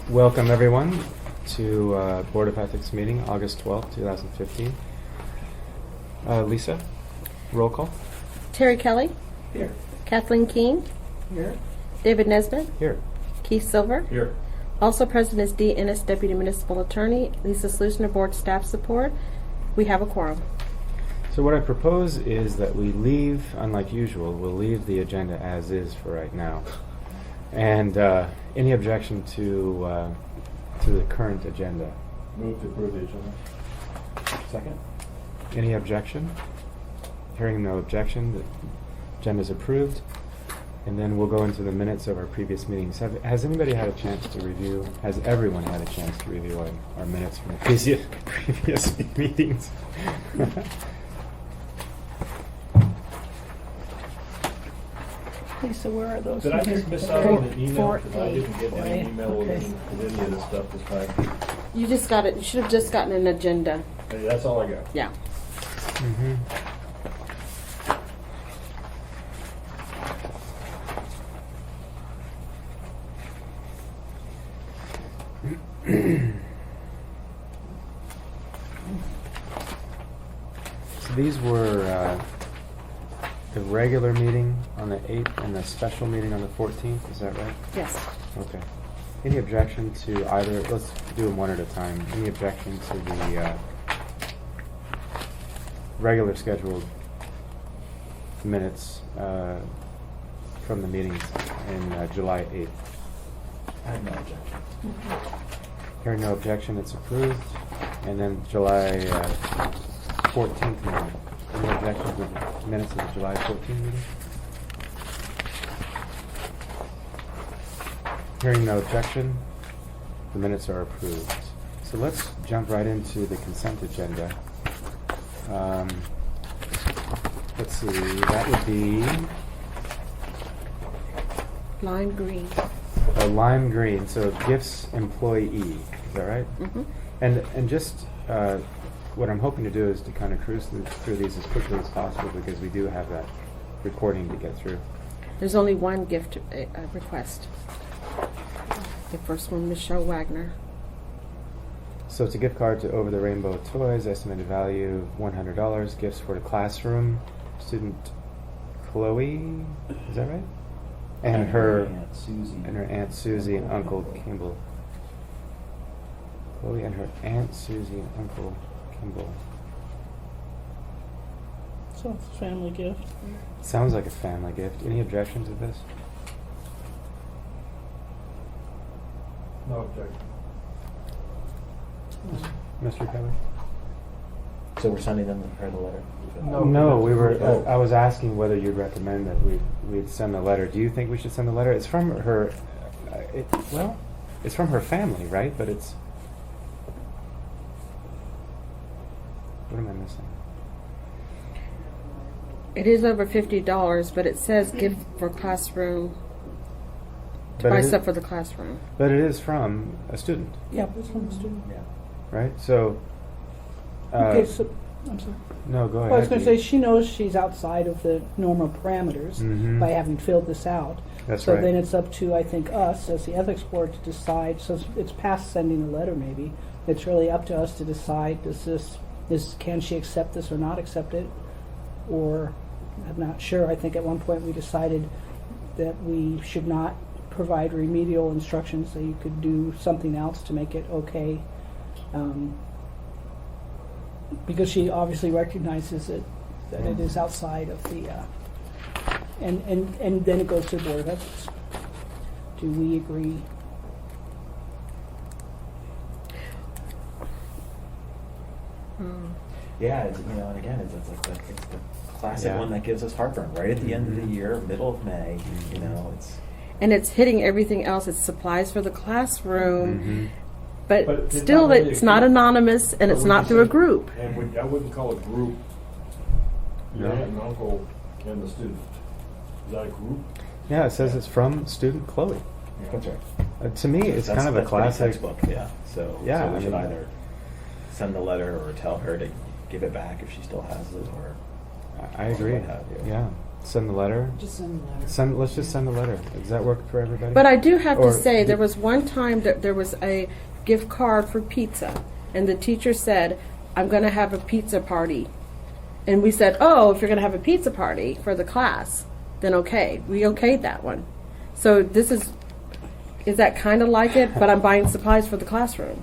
Welcome everyone to Board of Ethics meeting, August 12th, 2015. Lisa, roll call. Terry Kelly. Here. Kathleen Keene. Here. David Nesbitt. Here. Keith Silver. Here. Also present is Dee Ennis, Deputy Municipal Attorney. Lisa Slusner, Board Staff Support. We have a quorum. So what I propose is that we leave, unlike usual, we'll leave the agenda as is for right now. And any objection to the current agenda? Move to approve the agenda. Second. Any objection? Hearing no objection, the agenda is approved. And then we'll go into the minutes of our previous meetings. Has anybody had a chance to review? Has everyone had a chance to review our minutes from the previous meetings? Lisa, where are those? Did I just miss out on an email? Because I 4A. didn't get any email with any of this stuff this time. You just got it. You should have just gotten an agenda. Hey, that's all I got. Yeah. Mm-hmm. So these were the regular meeting on the 8th and the special meeting on the 14th, is that right? Yes. Okay. Any objection to either? Let's do them one at a time. Any objection to the regular scheduled minutes from the meetings in July 8th? I have no objection. Hearing no objection, it's approved. And then July 14th meeting. Any objections to the minutes of the July 14th meeting? Hearing no objection, the minutes are approved. So let's jump right into the consent agenda. Let's see, that would be Lime green. lime green, so gifts employee, is that right? Mm-hmm. And just what I'm hoping to do is to kind of cruise through these as quickly as possible because we do have that recording to get through. There's only one gift request. The first one, Michelle Wagner. So it's a gift card to Over the Rainbow Toys, estimated value $100, gifts for the classroom, student Chloe, is that right? And her Aunt Susie. and her Aunt Susie and Uncle Kimball. Chloe and her Aunt Susie and Uncle Kimball. So it's a family gift. Sounds like a family gift. Any objections to this? No objection. Mr. Kelly? So we're sending them her the letter? No, we were. I was asking whether you'd recommend that we'd send a letter. Do you think we should send a letter? It's from her. It's from her family, right? But it's. What am I missing? It is over $50, but it says gift for classroom. To But buy it is- stuff for the classroom. But it is from a student, Yep, it's from the student. Yeah. right? So. Okay, so, I'm sorry. No, go ahead. Well, I was going to say, she knows she's outside of the normal parameters Mhm. by having filled this out. That's so right. then it's up to, I think, us as the ethics board to decide. So it's past sending a letter, maybe. It's really up to us to decide, can she accept this or not accept it? Or, I'm not sure. I think at one point we decided that we should not provide remedial instructions, so you could do something else to make it okay. Because she obviously recognizes that it is outside of the, and then it goes to the Board of Ethics. Do we agree? Yeah, and again, it's like it's the classic Yeah. one that gives us heartburn right at the end of the year, middle of May. It's And it's hitting everything else. It's supplies for the classroom. Mhm. But But it's still, not really it's a not group. anonymous and But it's we not just through a said- group. And I wouldn't call it group. Your No. aunt and uncle and the student. Is that a group? Yeah, it says it's from student Chloe. that's right. To me, it's kind of a That's pretty classic. textbook. Yeah. So Yeah, so I we should mean- either send the letter or tell her to give it back if she still has it, or I agree. what have you. Yeah. send the letter? Just send a letter. Let's just send the letter. Does that work for everybody? But I do have Or to say, there the- was one time that there was a gift card for pizza, and the teacher said, I'm going to have a pizza party. And we said, oh, if you're going to have a pizza party for the class, then okay. We okayed that one. So this is that kind of like it, but I'm buying supplies for the classroom.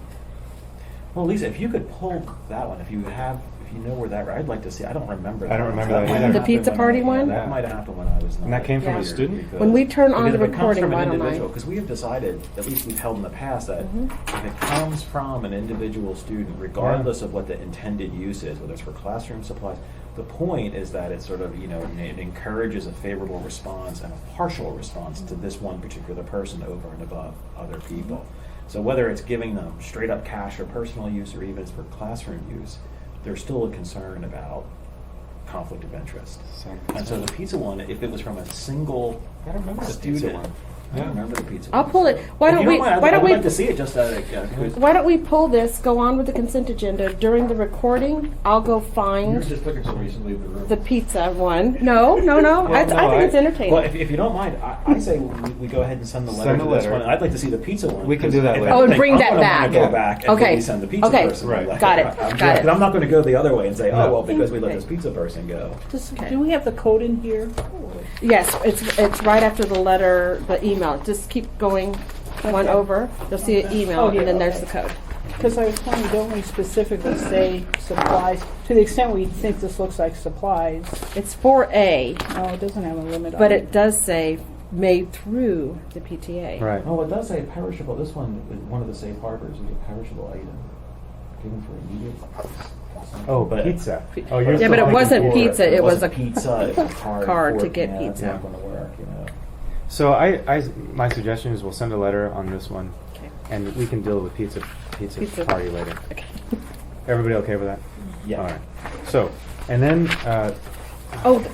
Well, Lisa, if you could pull that one, if you know where that, I'd like to see, I don't remember that. I don't remember That that might either. have The happened pizza when party one? That might have happened when I was not. And that came from a here, student? because- When we turn on because the if it comes recording, from an why don't I? individual, because we have decided, at least we've held in the past, that if it comes from an individual student, regardless of what the intended use is, whether it's for classroom supplies, the point is that it sort of, it encourages a favorable response and a partial response to this one particular person over and above other people. So whether it's giving them straight up cash or personal use, or even it's for classroom use, there's still a concern about conflict of interest. And so the pizza one, if it was from a single I don't remember the student, pizza one. I don't remember the pizza I'll one. pull it. Why If don't you we? mind, Why I don't would we? like to see it just quiz. Why don't we pull this? Go on with the consent agenda during the recording. I'll go You were find just looking for reason to leave the room. the pizza one. No. Well, I no, think it's entertaining. Well, if you don't mind, I say we go ahead and send the letter Send the to this letter. one. I'd like to see the pizza one. We can do that because later. Oh, and I bring think that I'm gonna wanna back. Go Yeah. back and Okay. maybe send the pizza Okay. person. Right. a letter. Got it. I'm Got it. I'm not going to go the other way and say, No. oh well, because we let Okay. this pizza person go. Okay. Do we have the code in here? Yes, it's right after the letter, the email. Just keep going one over. You'll see an email, Oh, yeah, and then there's okay. the code. Because I was wondering, don't we specifically say supplies? To the extent we think this looks like supplies, It's 4A, no, it doesn't have a limit on but it. it does say made through the PTA. Right. Oh, it does say perishable. This one is one of the safe harbors is a perishable item given for immediate. Oh, But- pizza. P- Oh, you're Yeah, still but it looking wasn't for pizza. It was wasn't a pizza. It was a card, card to for- get yeah, It's pizza. not going to work. So my suggestion is we'll send a letter on this one, Okay. and we can deal with pizza Pizza. party later. Okay. Everybody okay with that? Yeah. All right. So, and then Oh,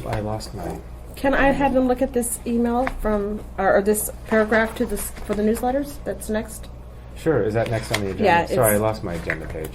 I lost my. can I have them look at this email from, or this paragraph to this for the newsletters? That's next. Sure. Is that next on the agenda? Yeah, Sorry, I it's- lost my agenda page.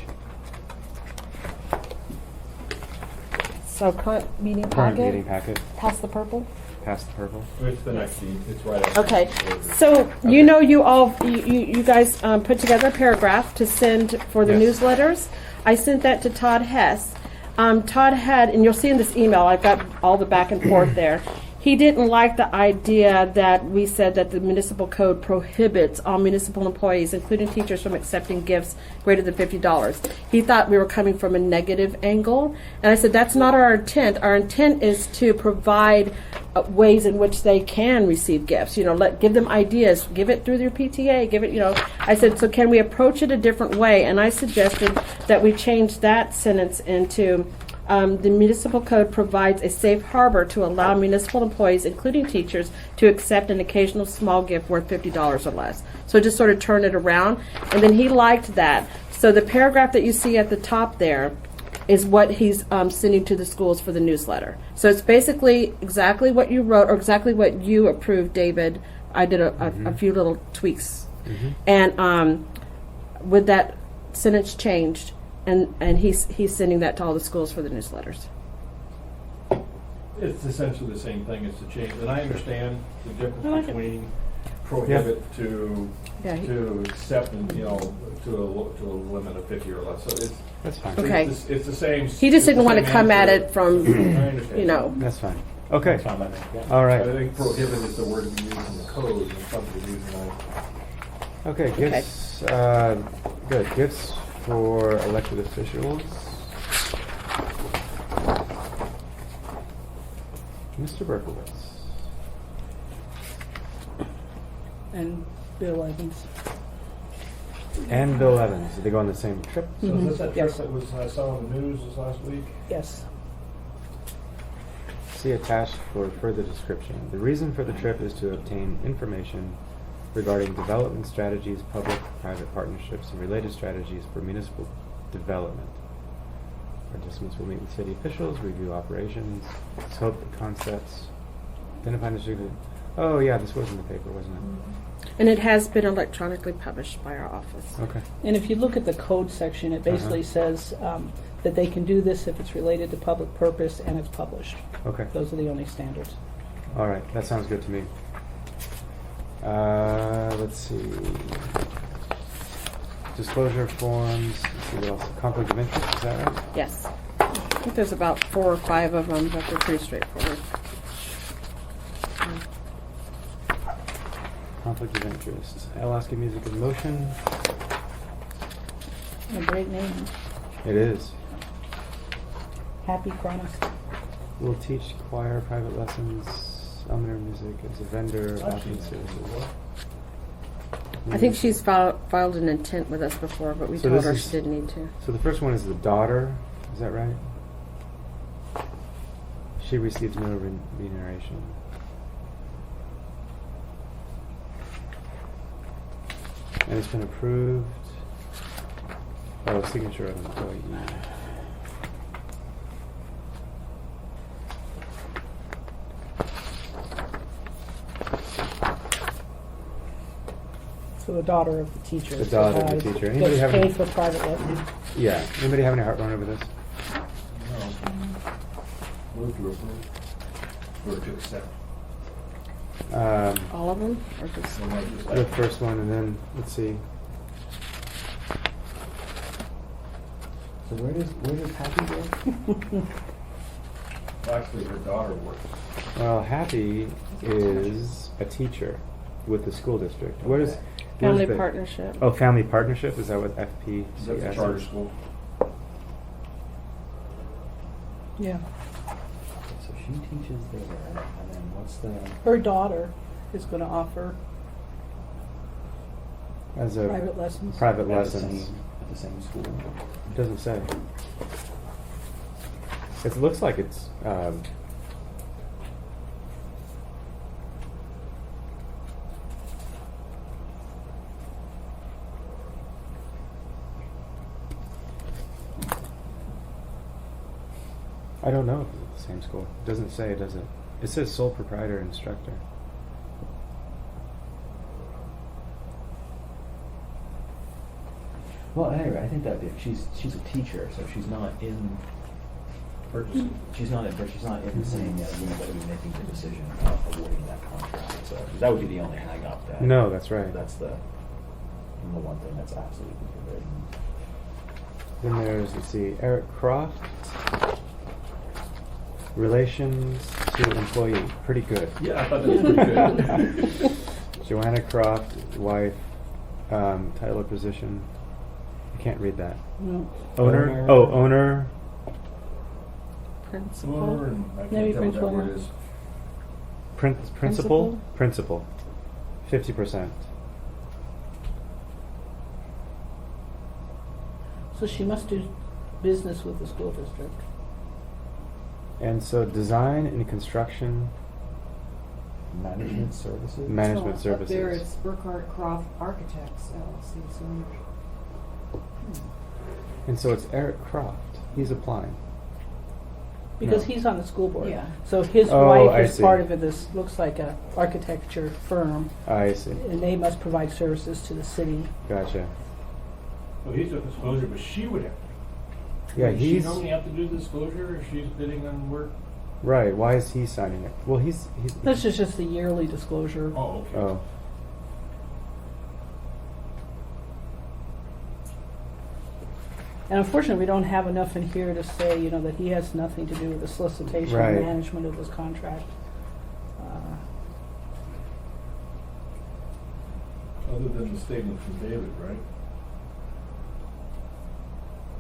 So current meeting Current packet. meeting packet. Pass the purple. Past the purple. It's the next sheet, it's right after. Okay, the- so you guys put together a paragraph to send for the Yes. newsletters. I sent that to Todd Hess. Todd had, and you'll see in this email, I've got all the back and forth there. He didn't like the idea that we said that the municipal code prohibits all municipal employees, including teachers, from accepting gifts greater than $50. He thought we were coming from a negative angle. And I said, that's not our intent. Our intent is to provide ways in which they can receive gifts. Give them ideas. Give it through their PTA. Give it, I said, so can we approach it a different way? And I suggested that we change that sentence into, the municipal code provides a safe harbor to allow municipal employees, including teachers, to accept an occasional small gift worth $50 or less. So just sort of turn it around. And then he liked that. So the paragraph that you see at the top there is what he's sending to the schools for the newsletter. So it's basically exactly what you wrote, or exactly what you approved, David. I did a few little tweaks. And with that sentence changed, and he's sending that to all the schools for the newsletters. It's essentially the same thing as the change, and I understand the I difference like it. between prohibit to Yeah, to accept, and to a limit of 50 or less. So it's That's fine. Okay. It's the same. He just didn't want to come at it from, I understand. That's fine. Okay. Fine by me, yeah. All I right. think prohibit is the word we use in the code, and something we use in Okay. Gifts. Good. Gifts for elected officials. Mr. Berkowitz. And Bill Evans. And Bill Evans. Did they go on the same trip? So is this that trip Yes. that was, I saw on the news this last week? Yes. See attached for further description. The reason for the trip is to obtain information regarding development strategies, public-private partnerships, and related strategies for municipal development. Participants will meet with city officials, review operations, scope the concepts, identify and distribute. Oh yeah, this was in the paper, wasn't it? and it has been electronically published by our office. Okay. And if you look at the code section, it basically says that they can do this if it's related to public purpose and it's published. Okay. Those are the only standards. All right. That sounds good to me. Let's see. Disclosure forms. Let's see what else. Conflict of interest. Is that right? Yes. I think there's about 4 or 5 of them, but they're pretty straightforward. Conflict of interest. Alaska Music in Motion. A great name. It is. Happy Chronos. Will teach choir, private lessons, elementary music as a vendor, offering services. I think she's filed an intent with us before, but we So told this her is- she didn't need to. So the first one is the daughter. Is that right? She receives no remuneration. And it's been approved. Oh, signature of employee. So the daughter of the teacher. The daughter of the provides- teacher. Anybody Gets have paid any- for private lessons. Yeah. Anybody have any heartburn over this? Move to approve. Or to accept. All of them? Or just... So much as The that. first one, and then let's see. So where does Happy go? Actually, her daughter works. Well, Happy is a teacher with the school district. What is Family the- partnership. Oh, family partnership. Is that what FP? That's a charter school. Yeah. So she teaches there, and then what's the? Her daughter is going to offer As a private lessons. private At the lessons. same- at the same school. It doesn't say. It looks like it's. I don't know if it's the same school. It doesn't say, does it? It says sole proprietor instructor. Well, anyway, I think that she's a teacher, so she's not in. Purchasing. She's not in the same unit that would be making the decision about awarding that contract. So that would be the only hang up. That No, that's right. That's the one thing that's absolutely forbidden. Then there's, let's see, Eric Croft. Relations to employee. Pretty good. Yeah, I thought that was pretty good. Joanna Croft, wife, title of position. I can't read that. No. Owner? Owner. Oh, owner. Principal. Owner and I Maybe can't tell what that principal. word is. Principal? Principal. 50%. So she must do business with the school district. And so design and construction Management services. management So up there services. it's Burkhart Croft Architects LLC, so And so it's Eric Croft. He's applying. Because No. he's on the school board. Yeah. So his Oh, wife I is see. part of it. This looks like a architecture firm, I see. and they must provide services to the city. Gotcha. Well, he's a disclosure, but she would have. Yeah, Does he's she normally have to do the disclosure if she's bidding on work? right. Why is he signing it? Well, he's This is just the yearly disclosure. Oh, okay. oh. And unfortunately, we don't have enough in here to say, you know, that he has nothing to do with the solicitation Right. and management of this contract. Other than the statement from David, right?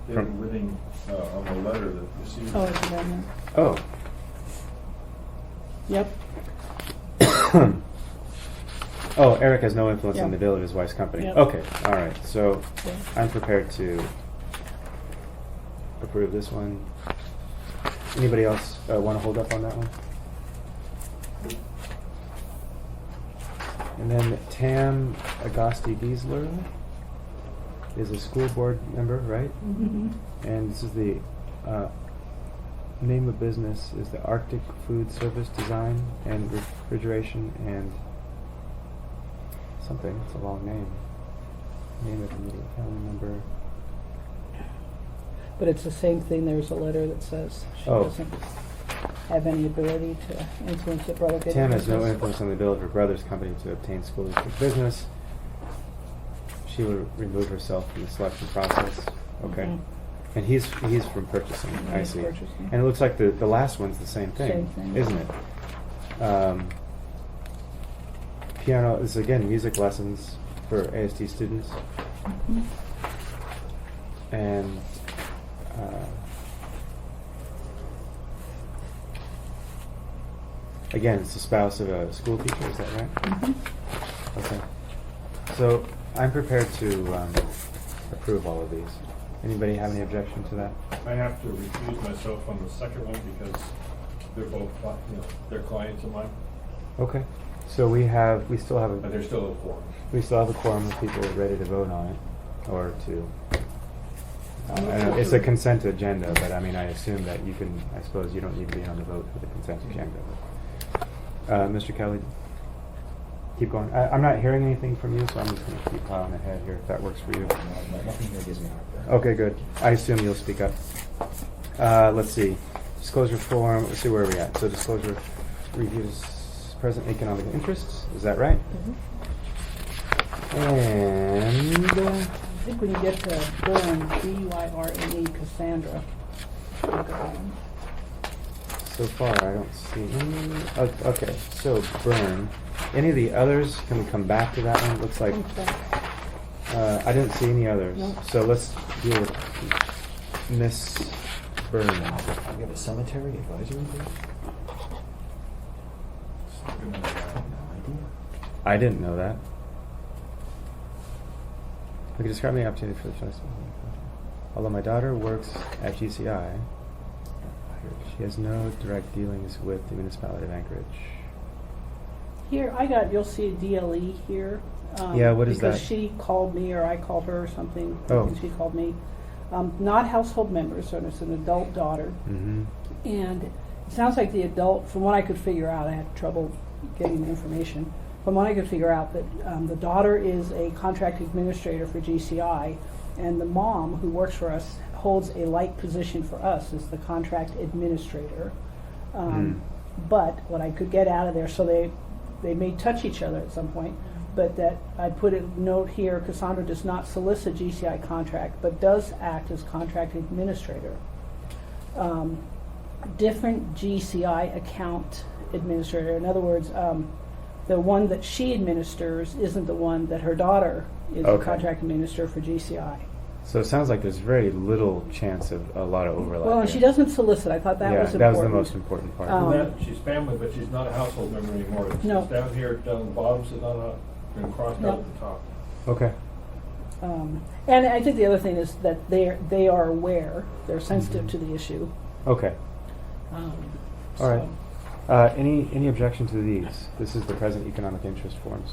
David From- Whitting, on the letter that received. Oh, it's amendment. Oh. Yep. Oh, Eric has no influence on Yeah. the bill of his wife's company. Yep. Okay, all right. So Yeah. I'm prepared to approve this one. Anybody else want to hold up on that one? And then Tam Agosti Giesler is a school board member, right? Mhm. And this is the name of business is the Arctic Food Service Design and Refrigeration and something. It's a long name. Name of the family member. But it's the same thing, there's a letter that says she Oh. doesn't have any ability to influence the brother getting Tam has no business. influence on the ability of her brother's company to obtain school district business. She will remove herself from the selection process. Okay. Mhm. And he's from purchasing, I He's see. purchasing. And it looks like the last one's the same thing, Same thing. isn't it? Piano is again music lessons for ASD students. Mhm. And again, it's the spouse of a school teacher, is that right? Mhm. Okay. So I'm prepared to approve all of these. Anybody have any objection to that? I have to recuse myself on the second one because they're both, they're clients of mine, Okay. So we still have but they're still a quorum. a quorum of people ready to vote on it, or to. I don't know, it's a consent agenda, but I mean, I assume that you can. I suppose you don't need to be on the vote for the consent agenda. Mr. Kelly, keep going. I'm not hearing anything from you, so I'm just going to keep plowing ahead here. If that works for you. Nothing here gives me heartburn. Okay, good. I assume you'll speak up. Let's see. Disclosure form. Let's see where we're at. So disclosure reviews present economic interests. Is that right? And I think when you get to Byrne, B-Y-R-N-E, Cassandra. look at them. so far I don't see any. Okay, so Burn. Any of the others? Can we come back to that one? It looks like I didn't see any others. No. So let's deal with Miss Burn. We have a cemetery advisory board? I have no idea. I didn't know that. Okay, describe the opportunity for the festival. Although my daughter works at GCI, she has no direct dealings with the municipality of Anchorage. Here, you'll see a DLE here. Yeah, what is because that? she called me or I called her or something. Oh. And she called me. Not household members, so it's an adult daughter. Mm-hmm. And it sounds like the adult, from what I could figure out, I had trouble getting the information. From what I could figure out, that the daughter is a contract administrator for GCI, and the mom, who works for us, holds a like position for us as the contract administrator. But what I could get out of there, so they may touch each other at some point, but that I put a note here, Cassandra does not solicit GCI contract, but does act as contract administrator. Different GCI account administrator. In other words, the one that she administers isn't the one that her daughter is Okay. a contract administrator for GCI. So it sounds like there's very little chance of a lot of overlap. Well, and here. she doesn't solicit. I thought that yeah, was that important. was the most important part. She's family, but she's not a household member anymore. It's No. it's down here, down the bottom, sitting on and crossed No. out at the top. Okay. And I think the other thing is that they are aware, they're sensitive to the issue. Okay. All right. Any objection to these? This is the present economic interest forms.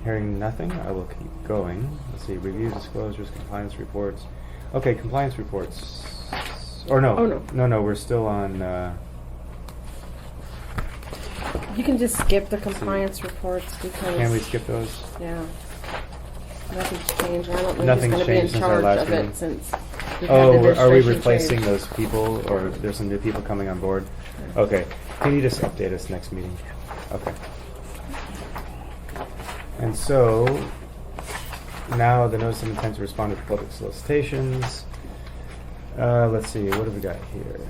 Hearing nothing, I will keep going. Let's see, review disclosures, compliance reports. Okay, compliance reports. Or no. Oh, no. No, we're still on, You can just skip the compliance reports because. can we skip those? Yeah. Nothing's changed. I don't know Nothing's who's going to be in changed since our charge last of meeting. it since we've had Oh, are we administration replacing change. those people, or there's some new people coming on board? Okay, can you just update us next meeting? Okay. And so, now the notice of intent to respond to public solicitations. Let's see, what have we got here?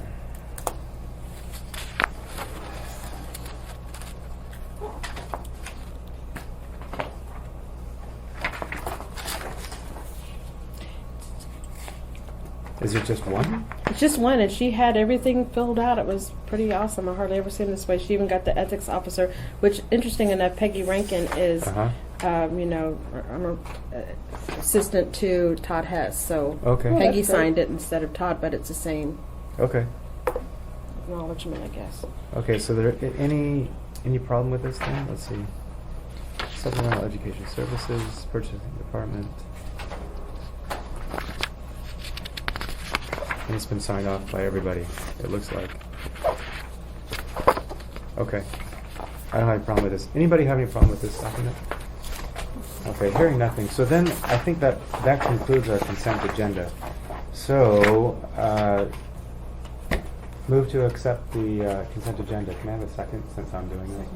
Is it just one? It's just one, and she had everything filled out. It was pretty awesome. I hardly ever seen this way. She even got the ethics officer, which, interesting enough, Peggy Rankin is, Uh-huh. I'm a assistant to Todd Hess. So Okay. Oh, Peggy that's great. signed it instead of Todd, but it's the same Okay. acknowledgement, I guess. Okay, so there any problem with this thing? Let's see. Supplemental Education Services, Purchasing Department. And it's been signed off by everybody, it looks like. Okay. I don't have a problem with this. Anybody have any problem with this document? Okay, hearing nothing. So then I think that concludes our consent agenda. So So, move to accept the consent agenda. Can I have a second since I'm doing this?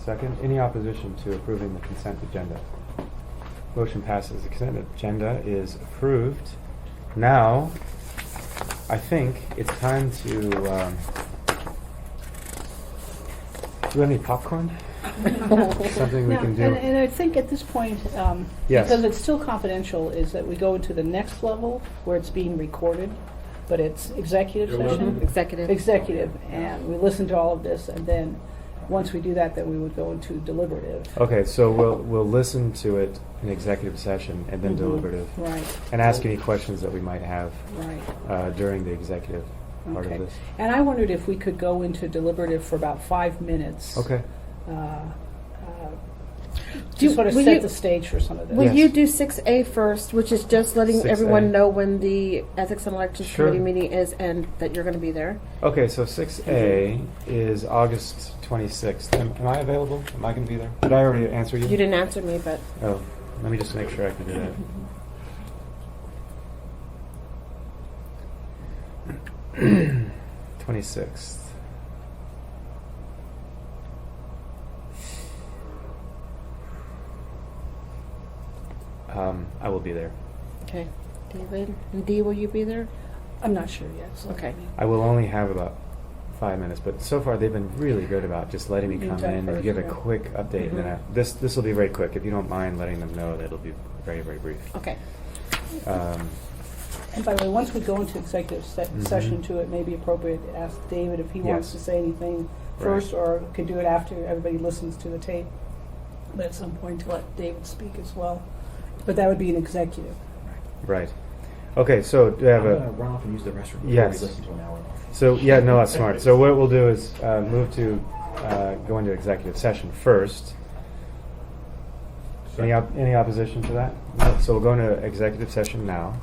Second. Any opposition to approving the consent agenda? Motion passes. The consent agenda is approved. Now, I think it's time to. Do you have any popcorn? Something we Now, can do. and I think at this point, Yes. because it's still confidential, is that we go into the next level where it's being recorded, but it's executive session. Executive. Executive, and we listen to all of this, and then, once we do that, then we would go into deliberative. Okay, so we'll listen to it in executive session and then Mhm. deliberative, Right, and ask any questions that we might have right. during the executive part Okay. of this. And I wondered if we could go into deliberative for about 5 minutes. Okay. Do- To sort of will set you- the stage for some of this. Will Yes. you do 6A first, which is just letting 6A. everyone know when the Ethics and Elections Sure. Committee meeting is and that you're going to be there? Okay, so 6A is August 26th. Am I available? Am I going to be there? Did I already answer you? You didn't answer me, but Oh, let me just make sure I can do that. 26th. I will be there. okay. David and Dee, will you be there? I'm not sure yet. So Okay. I will only have about 5 minutes, but so far they've been really good about just letting me You come talk in and first, give a yeah. quick update. And then this will be very quick. If you don't mind letting them know, that'll be very, very brief. Okay. And by the way, once we go into executive session too, it may be appropriate to ask David if he wants Yes. to say anything first, or could do it after everybody listens to the tape. But at some point to let David speak as well. But that would be an executive. Right. Okay, so do we have I'm a... gonna run off and use the restroom before Yes. we listen to an hour. So, yeah, no, that's smart. So what we'll do is move to go into executive session first. Any opposition to that? No. So we'll go into executive session now.